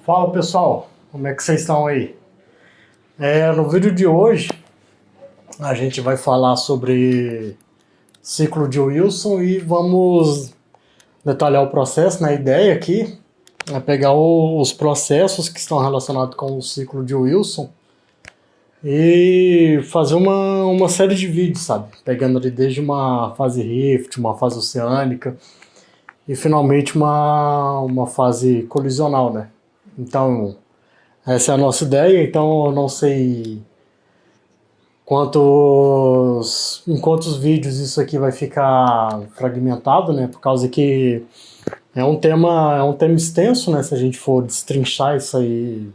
Fala pessoal, como é que vocês estão aí? No vídeo de hoje a gente vai falar sobre ciclo de Wilson e vamos detalhar o processo. A ideia aqui é pegar os processos que estão relacionados com o ciclo de Wilson e fazer uma série de vídeos, sabe? Pegando ali desde uma fase rift, uma fase oceânica e finalmente uma fase colisional, né? Então, essa é a nossa ideia. Então, eu não sei em quantos vídeos isso aqui vai ficar fragmentado, né? Por causa que é um tema extenso, né? Se a gente for destrinchar isso aí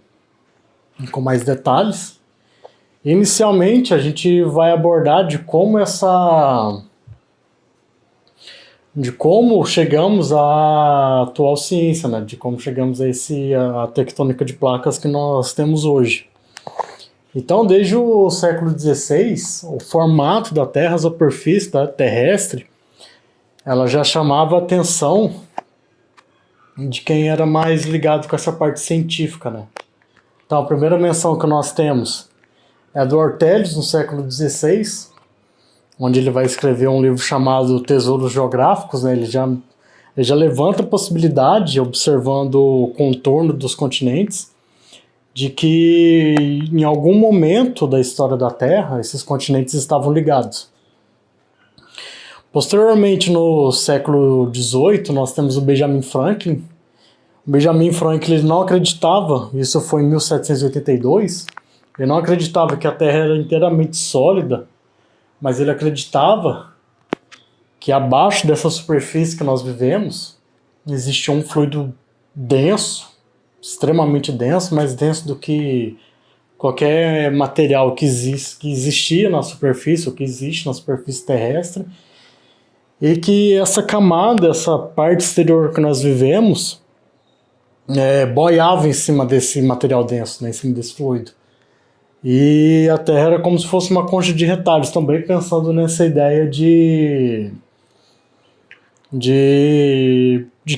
com mais detalhes. Inicialmente, a gente vai abordar de como chegamos à atual ciência, né? De como chegamos a tectônica de placas que nós temos hoje. Então, desde o século XVI, o formato da Terra, a superfície terrestre, ela já chamava a atenção de quem era mais ligado com essa parte científica, né? Então, a primeira menção que nós temos é do Ortelius, no século XVI, onde ele vai escrever um livro chamado Tesouros Geográficos, né? Ele já levanta a possibilidade, observando o contorno dos continentes, de que em algum momento da história da Terra, esses continentes estavam ligados. Posteriormente, no século XVIII, nós temos o Benjamin Franklin. O Benjamin Franklin não acreditava, isso foi em 1782, ele não acreditava que a Terra era inteiramente sólida, mas ele acreditava que abaixo dessa superfície que nós vivemos existia um fluido denso, extremamente denso, mais denso do que qualquer material que existia na superfície, ou que existe na superfície terrestre, e que essa camada, essa parte exterior que nós vivemos, boiava em cima desse material denso, né, em cima desse fluido. E a Terra era como se fosse uma concha de retalhos, também pensando nessa ideia de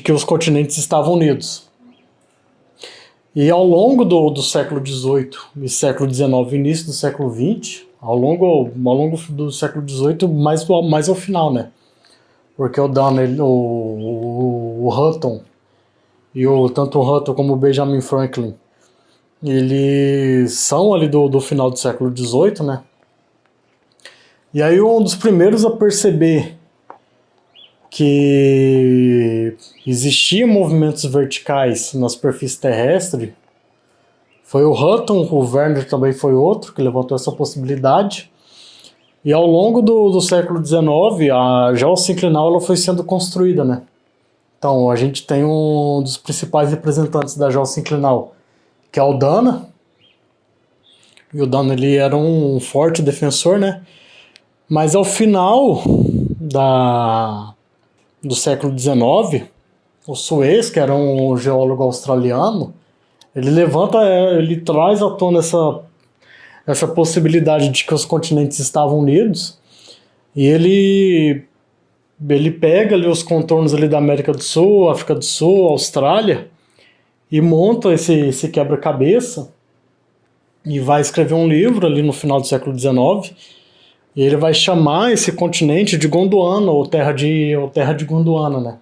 que os continentes estavam unidos. E ao longo do século XVIII e século XIX, início do século XX, ao longo do século XVIII, mais ao final, né? Porque o Dana, o Hutton, tanto o Hutton como o Benjamin Franklin, eles são ali do final do século XVIII, né? E aí um dos primeiros a perceber que existiam movimentos verticais na superfície terrestre foi o Hutton. O Werner também foi outro que levantou essa possibilidade. E ao longo do século XIX, a geossinclinal ela foi sendo construída, né? Então, a gente tem um dos principais representantes da geossinclinal, que é o Dana. E o Dana, ele era um forte defensor, né? Mas ao final do século XIX, o Suez, que era um geólogo australiano, ele traz à tona essa possibilidade de que os continentes estavam unidos, e ele pega ali os contornos ali da América do Sul, África do Sul, Austrália, e monta esse quebra-cabeça, e vai escrever um livro ali no final do século XIX, e ele vai chamar esse continente de Gondwana, ou Terra de Gondwana, né?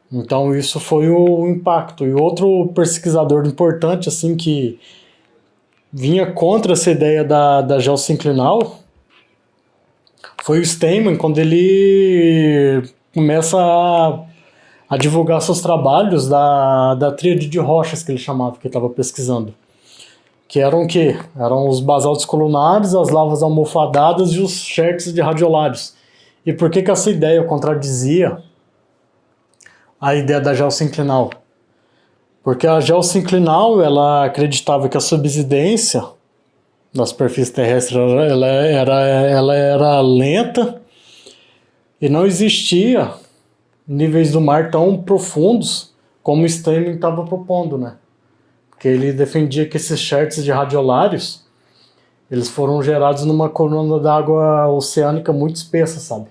Então isso foi o impacto. E outro pesquisador importante, assim, que vinha contra essa ideia da geossinclinal foi o Steinman, quando ele começa a divulgar seus trabalhos da tríade de rochas, que ele chamava, que ele estava pesquisando. Que eram o quê? Eram os basaltos colunares, as lavas almofadadas e os xerxes de radiolários. E por que essa ideia contradizia a ideia da geossinclinal? Porque a geossinclinal, ela acreditava que a subsidência da superfície terrestre ela era lenta e não existia níveis do mar tão profundos como o Steinman estava propondo, né? Porque ele defendia que esses xerxes de radiolários eles foram gerados numa coluna d'água oceânica muito espessa, sabe?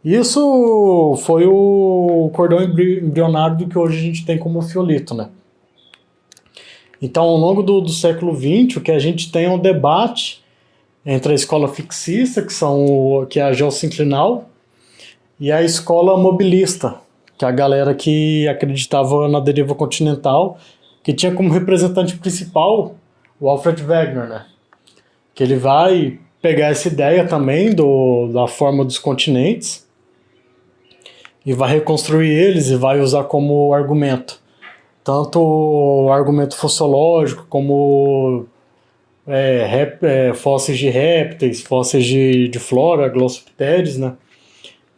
Isso foi o cordão embrionário do que hoje a gente tem como fiolito, né? Então, ao longo do século XX, o que a gente tem é um debate entre a escola fixista, que é a geossinclinal, e a escola mobilista, que é a galera que acreditava na deriva continental, que tinha como representante principal o Alfred Wegener, né? Que ele vai pegar essa ideia também da forma dos continentes e vai reconstruir eles e vai usar como argumento. Tanto o argumento fossiológico como fósseis de répteis, fósseis de flora, glossopteris, né?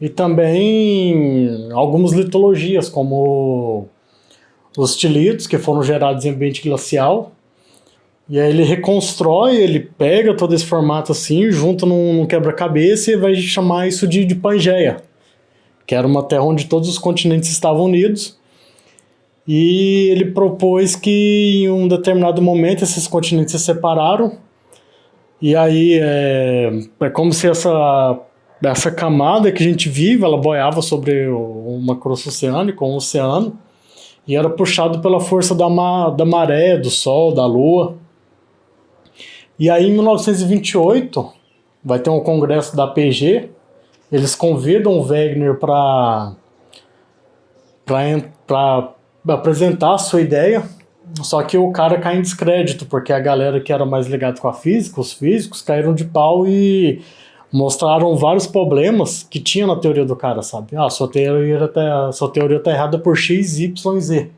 E também algumas litologias, como os tilitos, que foram gerados em ambiente glacial. E aí ele reconstrói, ele pega todo esse formato assim, junta num quebra-cabeça e vai chamar isso de Pangeia, que era uma terra onde todos os continentes estavam unidos. E ele propôs que em um determinado momento esses continentes se separaram. E aí é como se essa camada que a gente vive, ela boiava sobre uma crosta oceânica, um oceano, e era puxado pela força da maré, do sol, da lua. E aí, em 1928, vai ter um congresso da APG, eles convidam o Wegener para apresentar a sua ideia, só que o cara cai em descrédito, porque a galera que era mais ligada com a física, os físicos, caíram de pau e mostraram vários problemas que tinha na teoria do cara, sabe? Sua teoria tá errada por X, Y, Z.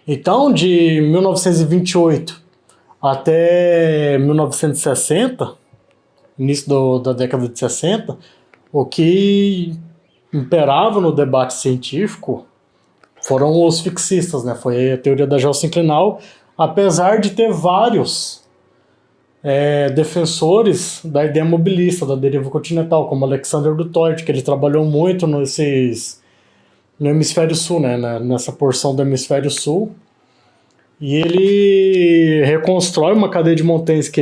Então, de 1928 até 1960, início da década de 60, o que imperava no debate científico foram os fixistas, né? Foi a teoria da geossinclinal, apesar de ter vários defensores da ideia mobilista, da deriva continental, como Alexander du Toit, que ele trabalhou muito no hemisfério sul, né? Nessa porção do hemisfério sul. E ele reconstrói uma cadeia de montanhas que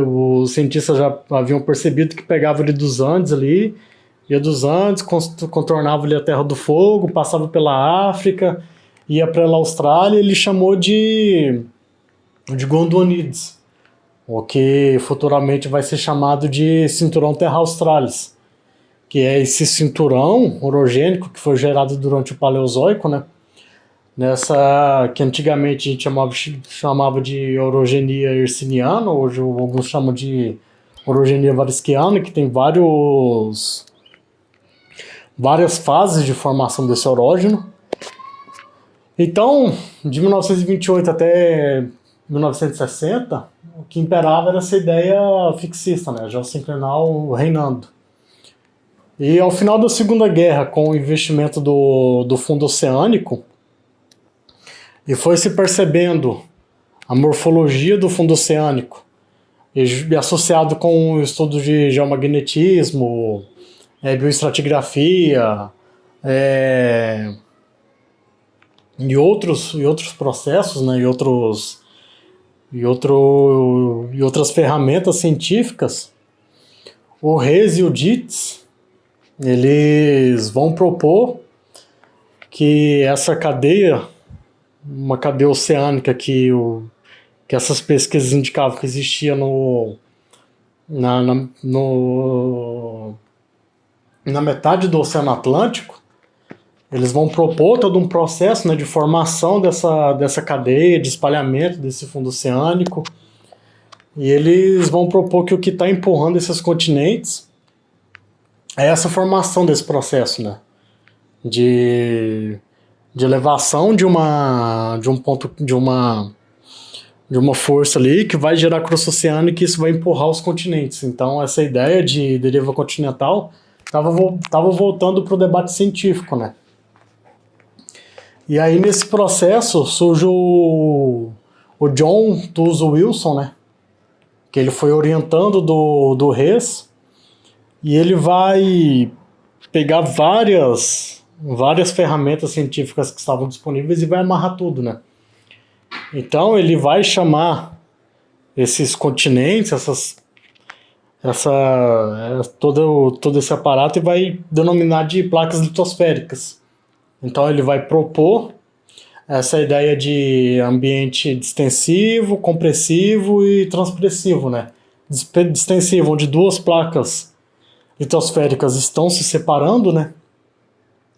os cientistas já haviam percebido que pegava ele dos Andes ali, ia dos Andes, contornava ali a Terra do Fogo, passava pela África, ia para a Austrália, ele chamou de Gondwanides, o que futuramente vai ser chamado de Cinturão Terra Australis, que é esse cinturão orogênico que foi gerado durante o Paleozoico, né? Que antigamente a gente chamava de orogenia herciniana, hoje alguns chamam de orogenia varisquiana, que tem várias fases de formação desse orógeno. Então, de 1928 até 1960, o que imperava era essa ideia fixista, né? Geossinclinal reinando. E ao final da Segunda Guerra, com o investimento do Fundo Oceânico, e foi se percebendo a morfologia do fundo oceânico, e associado com o estudo de geomagnetismo, bioestratigrafia, e outros processos, né, e outras ferramentas científicas, o Hess e o Dietz, eles vão propor que essa cadeia, uma cadeia oceânica que essas pesquisas indicavam que existia na metade do Oceano Atlântico, eles vão propor todo um processo, né, de formação dessa cadeia, de espalhamento desse fundo oceânico, e eles vão propor que o que está empurrando esses continentes é essa formação desse processo, né, de elevação de uma força ali que vai gerar crosta oceânica e isso vai empurrar os continentes. Então essa ideia de deriva continental estava voltando para o debate científico, né? E aí nesse processo surge o John Tuzo Wilson, né? Que ele foi orientando do Hess, e ele vai pegar várias ferramentas científicas que estavam disponíveis e vai amarrar tudo, né? Então ele vai chamar esses continentes, todo esse aparato, e vai denominar de placas litosféricas. Então ele vai propor essa ideia de ambiente distensivo, compressivo e transpressivo, né? Distensivo, onde duas placas litosféricas estão se separando, né?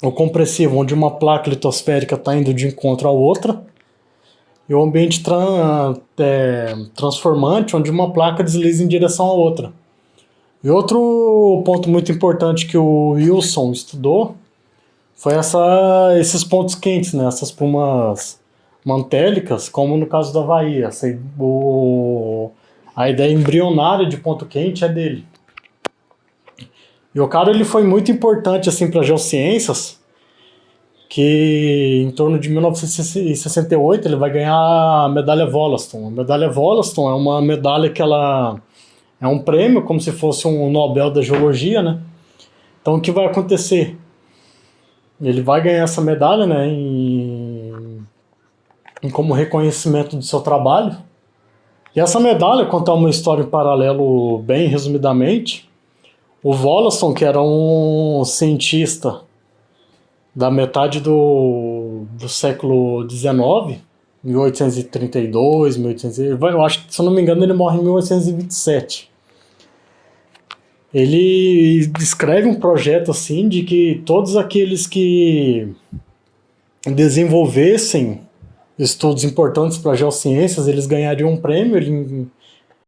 O compressivo, onde uma placa litosférica está indo de encontro à outra. E o ambiente transformante, onde uma placa desliza em direção à outra. E outro ponto muito importante que o Wilson estudou foi esses pontos quentes, né? Essas plumas mantélicas, como no caso do Havaí. A ideia embrionária de ponto quente é dele. E o cara ele foi muito importante assim, para geociências, que em torno de 1968 ele vai ganhar a medalha Wollaston. A medalha Wollaston é uma medalha que ela é um prêmio, como se fosse um Nobel da Geologia, né? Então o que vai acontecer? Ele vai ganhar essa medalha, né, como reconhecimento do seu trabalho. E essa medalha, contar uma história em paralelo bem resumidamente, o Wollaston, que era um cientista da metade do século XIX, 1832, 1800, eu acho que, se eu não me engano, ele morre em 1827. Ele descreve um projeto assim de que todos aqueles que desenvolvessem estudos importantes para geociências, eles ganhariam um prêmio. Ele